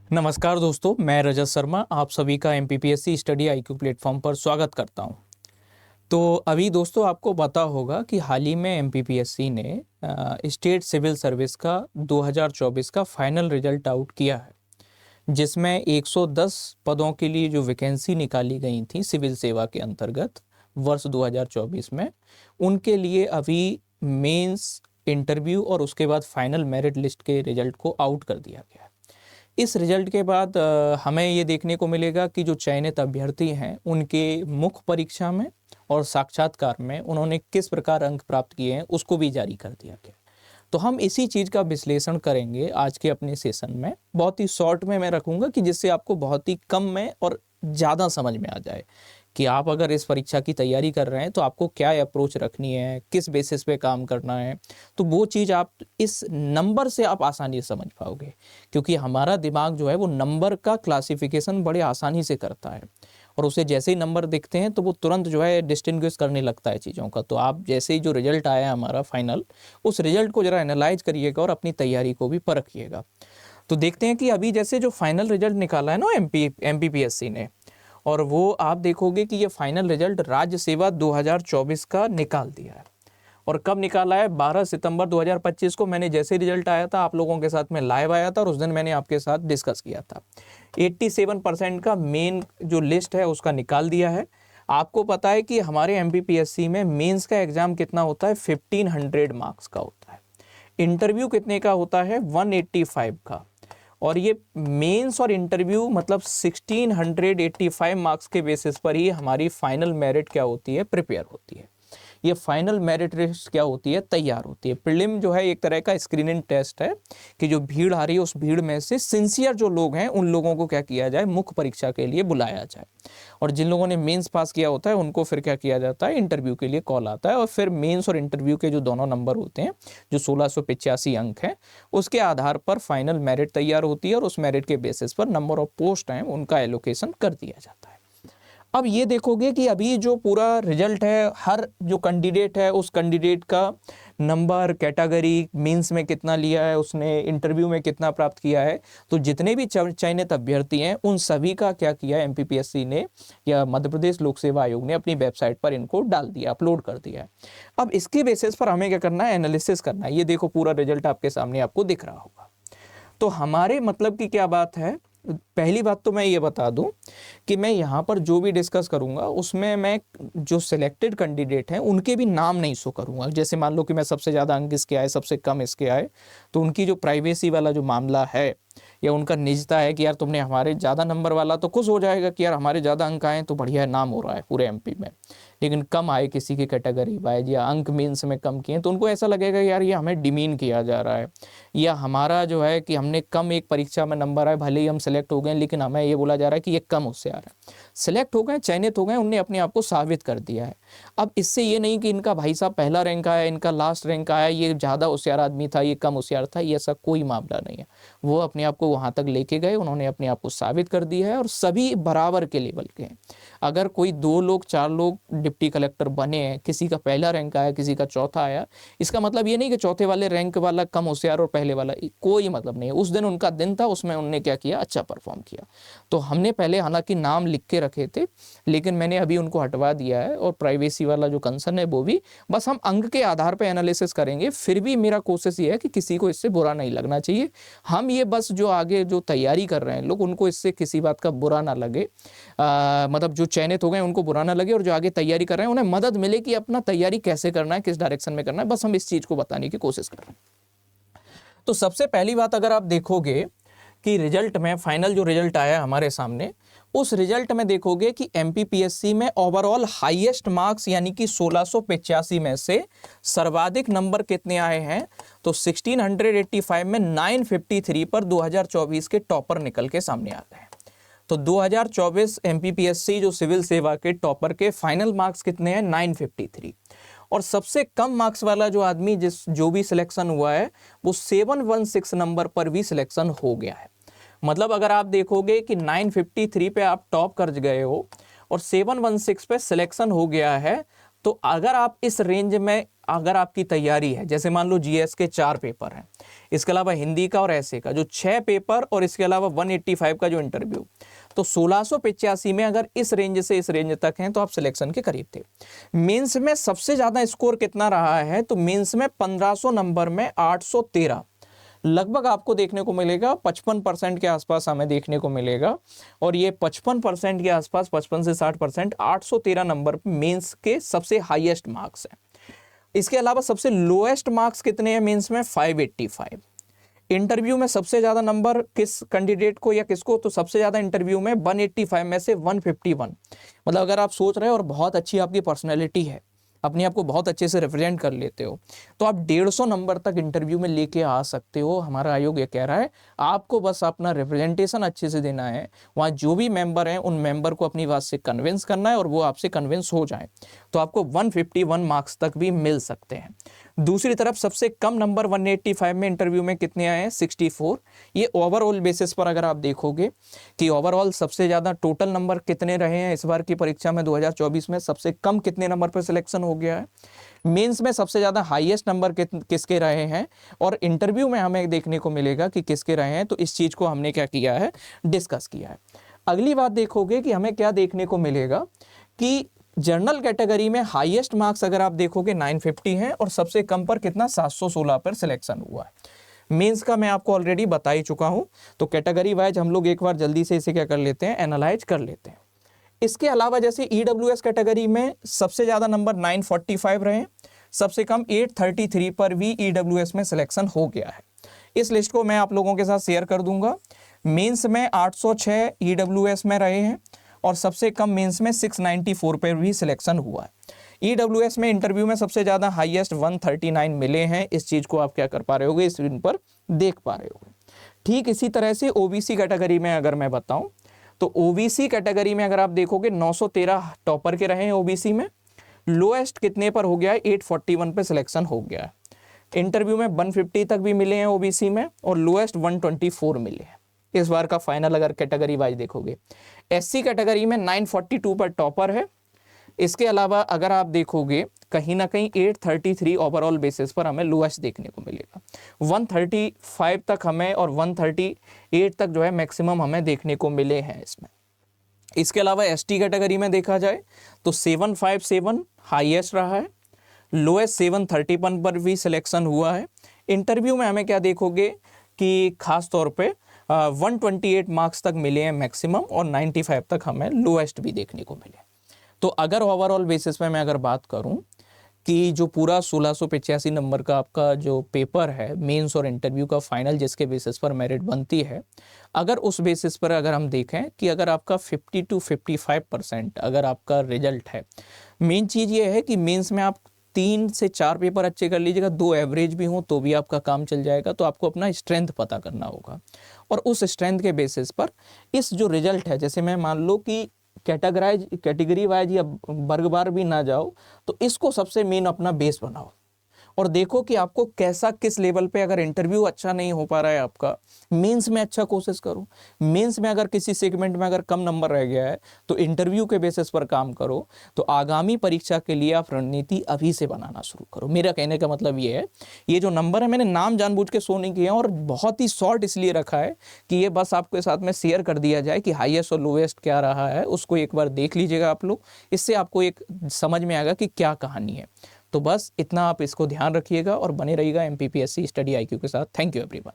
नमस्कार दोस्तों, मैं रजत शर्मा आप सभी का एमपीपीएससी स्टडी आईक्यू प्लेटफॉर्म पर स्वागत करता हूं। तो अभी दोस्तों आपको पता होगा कि हाल ही में एमपीपीएससी ने स्टेट सिविल सर्विस का 2024 का फाइनल रिजल्ट आउट किया है, जिसमें 110 पदों के लिए जो वैकेंसी निकाली गई थी सिविल सेवा के अंतर्गत वर्ष 2024 में, उनके लिए अभी मेंस, इंटरव्यू और उसके बाद फाइनल मेरिट लिस्ट के रिजल्ट को आउट कर दिया गया है। इस रिजल्ट के बाद हमें ये देखने को मिलेगा कि जो चयनित अभ्यर्थी हैं उनके मुख्य परीक्षा में और साक्षात्कार में उन्होंने किस प्रकार अंक प्राप्त किए हैं उसको भी जारी कर दिया गया। तो हम इसी चीज़ का विश्लेषण करेंगे आज के अपने सेशन में। बहुत ही शॉर्ट में मैं रखूंगा कि जिससे आपको बहुत ही कम में और ज़्यादा समझ में आ जाए कि आप अगर इस परीक्षा की तैयारी कर रहे हैं तो आपको क्या अप्रोच रखनी है, किस बेसिस पे काम करना है। तो वो चीज़ आप इस नंबर से आप आसानी से समझ पाओगे, क्योंकि हमारा दिमाग जो है वो नंबर का क्लासिफिकेशन बड़े आसानी से करता है और उसे जैसे ही नंबर दिखते हैं तो वो तुरंत जो है डिस्टिंग्विश करने लगता है चीज़ों का। तो आप जैसे ही जो रिजल्ट आया हमारा फाइनल, उस रिजल्ट को ज़रा एनालाइज करिएगा और अपनी तैयारी को भी परखिएगा। तो देखते हैं कि अभी जैसे जो फाइनल रिजल्ट निकाला है ना एमपीपीएससी ने, और वो आप देखोगे कि ये फाइनल रिजल्ट राज्य सेवा 2024 का निकाल दिया है। और कब निकाला है? 12 सितंबर 2025 को। मैंने जैसे रिजल्ट आया था आप लोगों के साथ में लाइव आया था और उस दिन मैंने आपके साथ डिस्कस किया था। 87% का मेन जो लिस्ट है उसका निकाल दिया है। आपको पता है कि हमारे एमपीपीएससी में मेंस का एग्जाम कितना होता है? 1500 मार्क्स का होता है। इंटरव्यू कितने का होता है? 185 का। और ये मेंस और इंटरव्यू मतलब 1685 मार्क्स के बेसिस पर ही हमारी फाइनल मेरिट क्या होती है? प्रिपेयर होती है। ये फाइनल मेरिट लिस्ट क्या होती है? तैयार होती है। प्रीलिम जो है एक तरह का स्क्रीनिंग टेस्ट है कि जो भीड़ आ रही है उस भीड़ में से सिंसियर जो लोग हैं उन लोगों को क्या किया जाए? मुख्य परीक्षा के लिए बुलाया जाए। और जिन लोगों ने मेंस पास किया होता है उनको फिर क्या किया जाता है? इंटरव्यू के लिए कॉल आता है। और फिर मेंस और इंटरव्यू के जो दोनों नंबर होते हैं, जो 1685 अंक हैं, उसके आधार पर फाइनल मेरिट तैयार होती है और उस मेरिट के बेसिस पर नंबर ऑफ पोस्ट हैं उनका एलोकेशन कर दिया जाता है। अब ये देखोगे कि अभी जो पूरा रिजल्ट है, हर जो कैंडिडेट है उस कैंडिडेट का नंबर, कैटेगरी, मींस में कितना लिया है उसने, इंटरव्यू में कितना प्राप्त किया है, तो जितने भी चयनित अभ्यर्थी हैं उन सभी का क्या किया एमपीपीएससी ने या मध्य प्रदेश लोक सेवा आयोग ने अपनी वेबसाइट पर इनको डाल दिया, अपलोड कर दिया है। अब इसके बेसिस पर हमें क्या करना है? एनालिसिस करना है। ये देखो पूरा रिजल्ट आपके सामने आपको दिख रहा होगा। तो हमारे मतलब की क्या बात है? पहली बात तो मैं ये बता दूं कि मैं यहाँ पर जो भी डिस्कस करूँगा उसमें मैं जो सिलेक्टेड कैंडिडेट हैं उनके भी नाम नहीं शो करूँगा। जैसे मान लो कि मैं सबसे ज़्यादा अंक इसके आए, सबसे कम इसके आए, तो उनकी जो प्राइवेसी वाला जो मामला है या उनका निजता है कि यार तुमने हमारे ज़्यादा नंबर वाला तो खुश हो जाएगा कि यार हमारे ज़्यादा अंक आए तो बढ़िया नाम हो रहा है पूरे एमपी में, लेकिन कम आए किसी की कैटेगरी वाइज या अंक मीन्स में कम किए तो उनको ऐसा लगेगा यार ये हमें डिमीन किया जा रहा है, या हमारा जो है कि हमने कम एक परीक्षा में नंबर आए, भले ही हम सेलेक्ट हो गए लेकिन हमें ये बोला जा रहा है कि ये कम होशियार है। सेलेक्ट हो गए, चयनित हो गए, उनने अपने आप को साबित कर दिया है। अब इससे ये नहीं कि इनका भाई साहब पहला रैंक आया, इनका लास्ट रैंक आया, ये ज़्यादा होशियार आदमी था, ये कम होशियार था, ये ऐसा कोई मामला नहीं है। वो अपने आप को वहाँ तक लेके गए, उन्होंने अपने आप को साबित कर दिया है और सभी बराबर के लेवल के हैं। अगर कोई 2 लोग 4 लोग डिप्टी कलेक्टर बने हैं, किसी का पहला रैंक आया, किसी का चौथा आया, इसका मतलब ये नहीं कि चौथे वाले रैंक वाला कम होशियार और पहले वाला, कोई मतलब नहीं है। उस दिन उनका दिन था, उसमें उन्होंने क्या किया? अच्छा परफॉर्म किया। तो हमने पहले हालांकि नाम लिख के रखे थे लेकिन मैंने अभी उनको हटवा दिया है और प्राइवेसी वाला जो कंसर्न है वो भी बस हम अंक के आधार पर एनालिसिस करेंगे। फिर भी मेरा कोशिश ये है कि किसी को इससे बुरा नहीं लगना चाहिए। हम ये बस जो आगे जो तैयारी कर रहे हैं लोग, उनको इससे किसी बात का बुरा ना लगे, मतलब जो चयनित हो गए उनको बुरा ना लगे और जो आगे तैयारी कर रहे हैं उन्हें मदद मिले कि अपना तैयारी कैसे करना है, किस डायरेक्शन में करना है। बस हम इस चीज़ को बताने की कोशिश कर रहे हैं। तो सबसे पहली बात, अगर आप देखोगे कि रिजल्ट में फाइनल जो रिजल्ट आया हमारे सामने, उस रिजल्ट में देखोगे कि एमपीपीएससी में ओवरऑल हाईएस्ट मार्क्स यानी कि 1685 में से सर्वाधिक नंबर कितने आए हैं? तो 1685 में 953 पर 2024 के टॉपर निकल के सामने आ गए। तो 2024 एमपीपीएससी जो सिविल सेवा के टॉपर के फाइनल मार्क्स कितने हैं? 953। और सबसे कम मार्क्स वाला जो आदमी जो भी सिलेक्शन हुआ है वो 716 नंबर पर भी सिलेक्शन हो गया है। मतलब अगर आप देखोगे कि 953 पे आप टॉप कर गए हो और 716 पे सिलेक्शन हो गया है, तो अगर आप इस रेंज में अगर आपकी तैयारी है, जैसे मान लो जीएस के 4 पेपर हैं, इसके अलावा हिंदी का और ऐसे का जो 6 पेपर और इसके अलावा 185 का जो इंटरव्यू, तो 1685 में अगर इस रेंज से इस रेंज तक हैं तो आप सिलेक्शन के करीब थे। मेंस में सबसे ज़्यादा स्कोर कितना रहा है, तो मेंस में 1500 नंबर में 813, लगभग आपको देखने को मिलेगा 55% के आसपास हमें देखने को मिलेगा। और ये 55% के आसपास, 55 से 60%, 813 नंबर मेंस के सबसे हाईएस्ट मार्क्स हैं। इसके अलावा सबसे लोएस्ट मार्क्स कितने हैं मेंस में, 585। इंटरव्यू में सबसे ज़्यादा नंबर किस कैंडिडेट को या किसको, तो सबसे ज़्यादा इंटरव्यू में 185 में से 151। मतलब अगर आप सोच रहे हो और बहुत अच्छी आपकी पर्सनैलिटी है, अपने आप को बहुत अच्छे से रिप्रेजेंट कर लेते हो, तो आप 150 नंबर तक इंटरव्यू में लेके आ सकते हो। हमारा आयोग ये कह रहा है आपको बस अपना रिप्रेजेंटेशन अच्छे से देना है, वहाँ जो भी मेंबर हैं उन मेंबर को अपनी बात से कन्विंस करना है और वो आपसे कन्विंस हो जाए, तो आपको 151 मार्क्स तक भी मिल सकते हैं। दूसरी तरफ सबसे कम नंबर 185 में इंटरव्यू में कितने आए हैं, 64। ये ओवरऑल बेसिस पर अगर आप देखोगे कि ओवरऑल सबसे ज़्यादा टोटल नंबर कितने रहे हैं इस बार की परीक्षा में 2024 में, सबसे कम कितने नंबर पर सिलेक्शन हो गया है, मेंस में सबसे ज़्यादा हाईएस्ट नंबर किसके रहे हैं, और इंटरव्यू में हमें देखने को मिलेगा कि किसके रहे हैं। तो इस चीज़ को हमने क्या किया है, डिस्कस किया है। अगली बात देखोगे कि हमें क्या देखने को मिलेगा कि जनरल कैटेगरी में हाईएस्ट मार्क्स अगर आप देखोगे 950 हैं और सबसे कम पर कितना, 716 पर सिलेक्शन हुआ है। मेंस का मैं आपको ऑलरेडी बता ही चुका हूं, तो कैटेगरी वाइज हम लोग एक बार जल्दी से इसे क्या कर लेते हैं, एनालाइज कर लेते हैं। इसके अलावा जैसे ईडब्ल्यूएस कैटेगरी में सबसे ज़्यादा नंबर 945 रहे, सबसे कम 833 पर भी ईडब्ल्यूएस में सिलेक्शन हो गया है। इस लिस्ट को मैं आप लोगों के साथ शेयर कर दूंगा। मेंस में 806 ईडब्ल्यूएस में रहे हैं और सबसे कम मेंस में 694 पर भी सिलेक्शन हुआ है। ईडब्ल्यूएस में इंटरव्यू में सबसे ज़्यादा हाईएस्ट 139 मिले हैं। इस चीज़ को आप क्या कर पा रहे होगे, स्क्रीन पर देख पा रहे होगे। ठीक इसी तरह से ओबीसी कैटेगरी में अगर मैं बताऊं, तो ओबीसी कैटेगरी में अगर आप देखोगे 913 टॉपर के रहे हैं ओबीसी में, लोएस्ट कितने पर हो गया है, 841 पे सिलेक्शन हो गया है। इंटरव्यू में 150 तक भी मिले हैं ओबीसी में और लोएस्ट 124 मिले हैं इस बार का फाइनल अगर कैटेगरी वाइज देखोगे। एससी कैटेगरी में 942 पर टॉपर है। इसके अलावा अगर आप देखोगे कहीं ना कहीं 833 ओवरऑल बेसिस पर हमें लोएस्ट देखने को मिलेगा। 135 तक हमें और 138 तक जो है मैक्सिमम हमें देखने को मिले हैं इसमें। इसके अलावा एसटी कैटेगरी में देखा जाए तो 757 हाईएस्ट रहा है, लोएस्ट 731 पर भी सिलेक्शन हुआ है। इंटरव्यू में हमें क्या देखोगे कि खास तौर पे 128 मार्क्स तक मिले हैं मैक्सिमम और 95 तक हमें लोएस्ट भी देखने को मिले। तो अगर ओवरऑल बेसिस में मैं अगर बात करूं कि जो पूरा 1685 नंबर का आपका जो पेपर है मेंस और इंटरव्यू का फाइनल जिसके बेसिस पर मेरिट बनती है, अगर उस बेसिस पर अगर हम देखें कि अगर आपका 50 to 55% अगर आपका रिजल्ट है, मेन चीज़ ये है कि मेंस में आप 3 से 4 पेपर अच्छे कर लीजिएगा, 2 एवरेज भी हों तो भी आपका काम चल जाएगा। तो आपको अपना स्ट्रेंथ पता करना होगा और उस स्ट्रेंथ के बेसिस पर इस जो रिजल्ट है, जैसे मैं मान लो कि कैटेगरी वाइज या वर्गवार भी ना जाओ, तो इसको सबसे मेन अपना बेस बनाओ और देखो कि आपको कैसा किस लेवल पे, अगर इंटरव्यू अच्छा नहीं हो पा रहा है आपका, मेंस में अच्छा कोशिश करो। मेंस में अगर किसी सेगमेंट में अगर कम नंबर रह गया है तो इंटरव्यू के बेसिस पर काम करो। तो आगामी परीक्षा के लिए आप रणनीति अभी से बनाना शुरू करो। मेरा कहने का मतलब ये है, ये जो नंबर है मैंने नाम जानबूझ के शो नहीं किया और बहुत ही शॉर्ट इसलिए रखा है कि ये बस आपके साथ में शेयर कर दिया जाए कि हाईएस्ट और लोएस्ट क्या रहा है, उसको एक बार देख लीजिएगा आप लोग। इससे आपको एक समझ में आएगा कि क्या कहानी है। तो बस इतना आप इसको ध्यान रखिएगा और बने रहिएगा एमपीपीएससी स्टडी आईक्यू के साथ। Thank you everyone.